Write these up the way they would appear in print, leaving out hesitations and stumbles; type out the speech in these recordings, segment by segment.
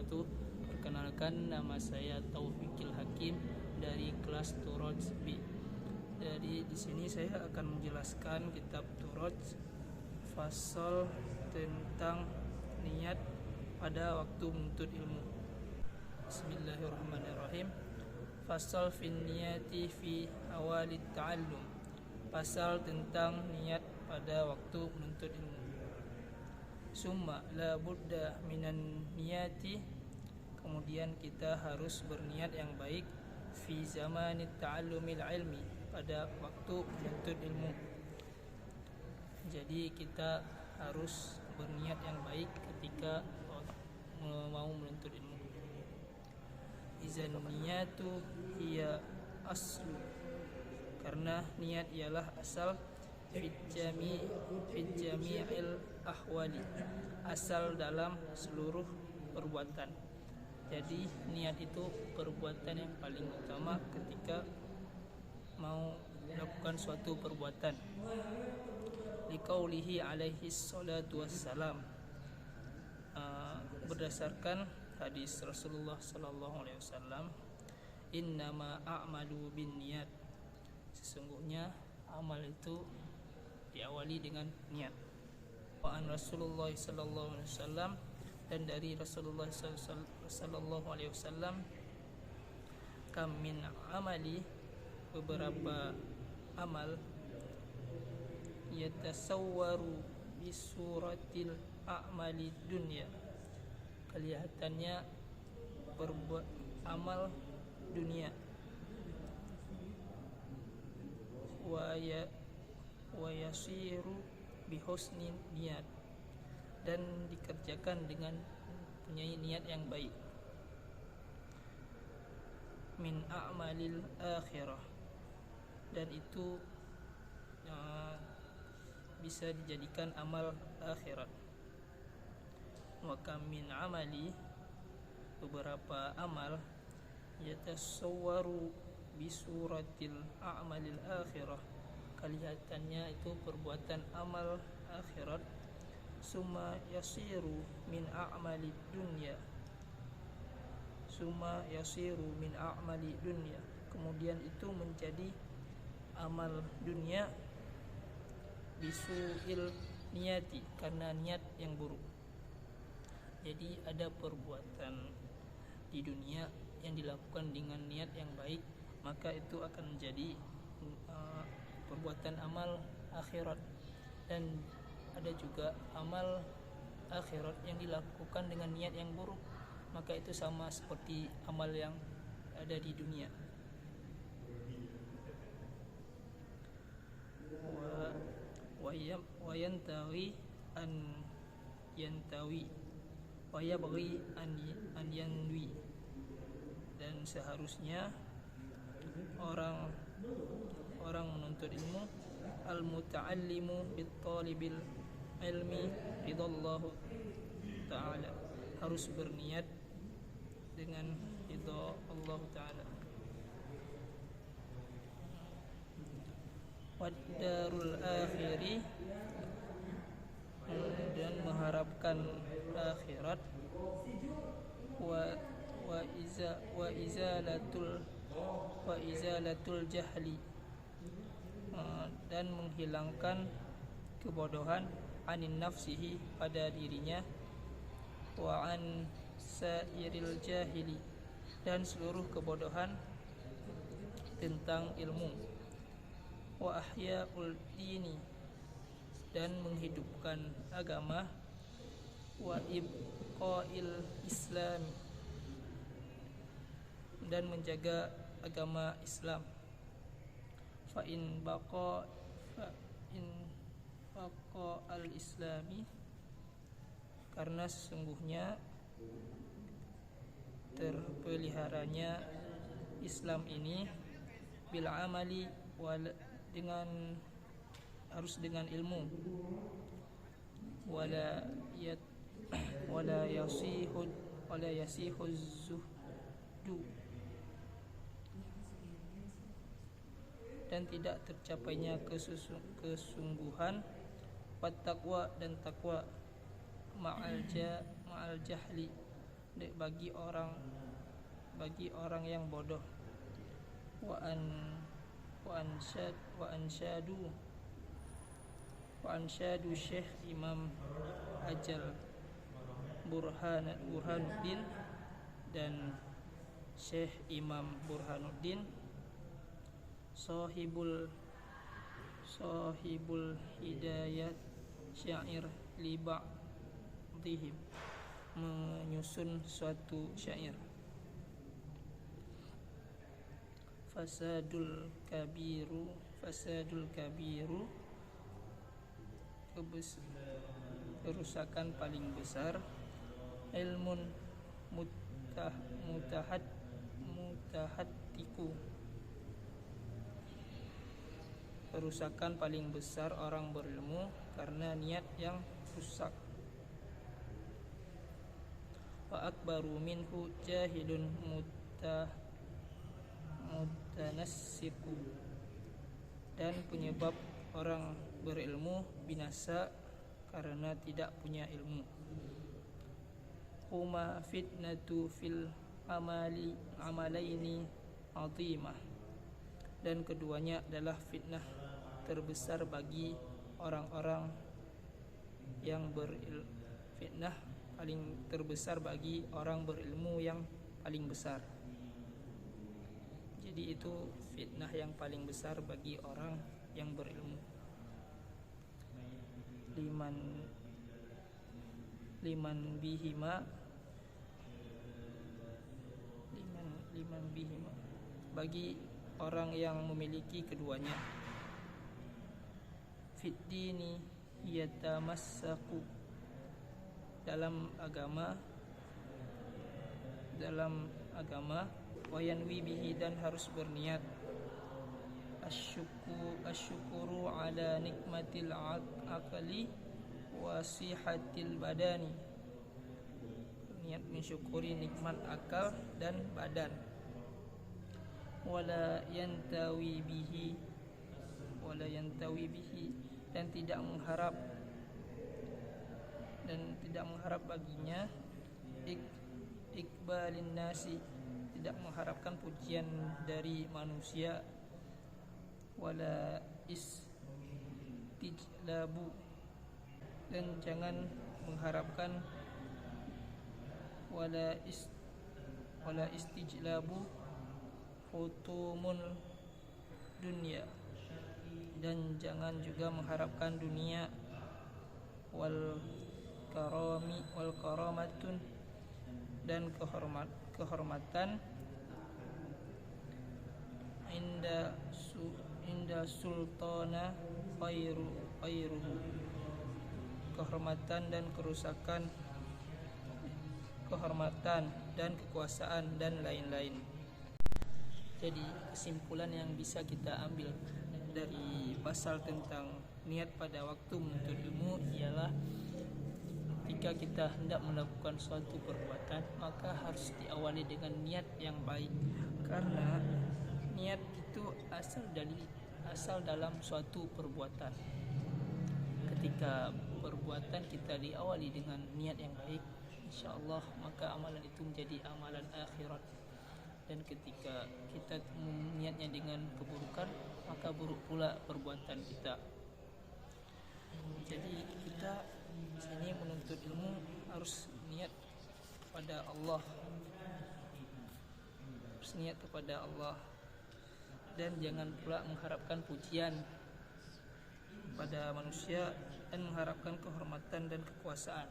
wabarakatuh. Perkenalkan, nama saya Taufikil Hakim dari kelas Turaj B. Jadi di sini saya akan menjelaskan kitab Turaj fasal tentang niat pada waktu menuntut ilmu. Bismillahirrahmanirrahim. Fasal fin niyati fi awalit ta'allum. Pasal tentang niat pada waktu menuntut ilmu. Summa la budda minan niyati, kemudian kita harus berniat yang baik fi zamanit ta'allumil ilmi, pada waktu menuntut ilmu. Jadi kita harus berniat yang baik ketika mau menuntut ilmu. Izan niyatu hiya aslu, karena niat ialah asal fit jami'il ahwali, asal dalam seluruh perbuatan. Jadi niat itu perbuatan yang paling utama ketika mau melakukan suatu perbuatan. Liqaulihi alaihi salatu wassalam, berdasarkan hadis Rasulullah sallallahu alaihi wasallam, innama a'malu binniyat, sesungguhnya amal itu diawali dengan niat. Wa an Rasulullah sallallahu alaihi wasallam, dan dari Rasulullah sallallahu alaihi wasallam, kam min amali, beberapa amal, yatasawwaru bisuratil a'mali dunya, kelihatannya berbuat amal dunia, wa yasiru bihusni niat, dan dikerjakan dengan punya niat yang baik. Min a'malil akhirah, dan itu bisa dijadikan amal akhirat. Wa kam min amali, beberapa amal, yatasawwaru bisuratil a'malil akhirah, kelihatannya itu perbuatan amal akhirat. Summa yasiru min a'mali dunya, summa yasiru min a'mali dunya, kemudian itu menjadi amal dunia, bisu'il niyati, karena niat yang buruk. Jadi ada perbuatan di dunia yang dilakukan dengan niat yang baik, maka itu akan menjadi perbuatan amal akhirat. Dan ada juga amal akhirat yang dilakukan dengan niat yang buruk, maka itu sama seperti amal yang ada di dunia. Wa yantawi an yantawi wa yabghi an yanwi, dan seharusnya orang menuntut ilmu, al muta'allimu bit talibil ilmi ridallahu ta'ala, harus berniat dengan ridha Allah ta'ala. Wadarul akhiri, dan mengharapkan akhirat. Wa izalatul jahli, dan menghilangkan kebodohan, anin nafsihi, pada dirinya, wa an sairil jahili, dan seluruh kebodohan tentang ilmu, wa ahya'ul dini, dan menghidupkan agama, wa ibqa'il islam, dan menjaga agama Islam. Fa in baqa al-islami, karena sesungguhnya terpeliharanya Islam ini, bil amali, harus dengan ilmu, wala yasihu zuhdu, dan tidak tercapainya kesungguhan, wat taqwa, dan takwa, ma'al jahli, bagi orang yang bodoh. Wa ansyadu Syekh Imam Ajal Burhanuddin dan Syekh Imam Burhanuddin Sahibul Hidayat syair li ba'dihim, menyusun suatu syair. Fasadul kabiru kerusakan paling besar. Ilmun mutahaddiku, kerusakan paling besar orang berilmu karena niat yang rusak. Wa akbaru minhu jahilun mutanassiku, dan penyebab orang berilmu binasa karena tidak punya ilmu. Huma fitnatu fil amalaini azimah, dan keduanya adalah fitnah terbesar bagi orang-orang yang fitnah paling terbesar bagi orang berilmu yang paling besar. Jadi itu fitnah yang paling besar bagi orang yang berilmu. Liman bihima bagi orang yang memiliki keduanya. Fiddini yatamassaku, dalam agama wayanwi bihi, dan harus berniat. Asyukuru ala nikmatil aqli wa sihatil badani, niat mensyukuri nikmat akal dan badan. Wala yantawi bihi, dan tidak mengharap baginya ikbalin nasi, tidak mengharapkan pujian dari manusia. Wala istijlabu, dan jangan mengharapkan wala istijlabu hutumul dunia, dan jangan juga mengharapkan dunia. Wal karamatun, dan kehormatan. Inda sultana khairuhu, kehormatan dan kerusakan, kehormatan dan kekuasaan dan lain-lain. Jadi kesimpulan yang bisa kita ambil dari pasal tentang niat pada waktu menuntut ilmu ialah ketika kita hendak melakukan suatu perbuatan, maka harus diawali dengan niat yang baik, karena niat itu asal dalam suatu perbuatan. Ketika perbuatan kita diawali dengan niat yang baik, insyaallah maka amalan itu menjadi amalan akhirat. Dan ketika kita niatnya dengan keburukan, maka buruk pula perbuatan kita. Jadi kita sini menuntut ilmu harus niat kepada Allah, dan jangan pula mengharapkan pujian pada manusia dan mengharapkan kehormatan dan kekuasaan.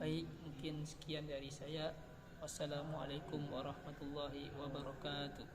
Baik, mungkin sekian dari saya. Wassalamualaikum warahmatullahi wabarakatuh.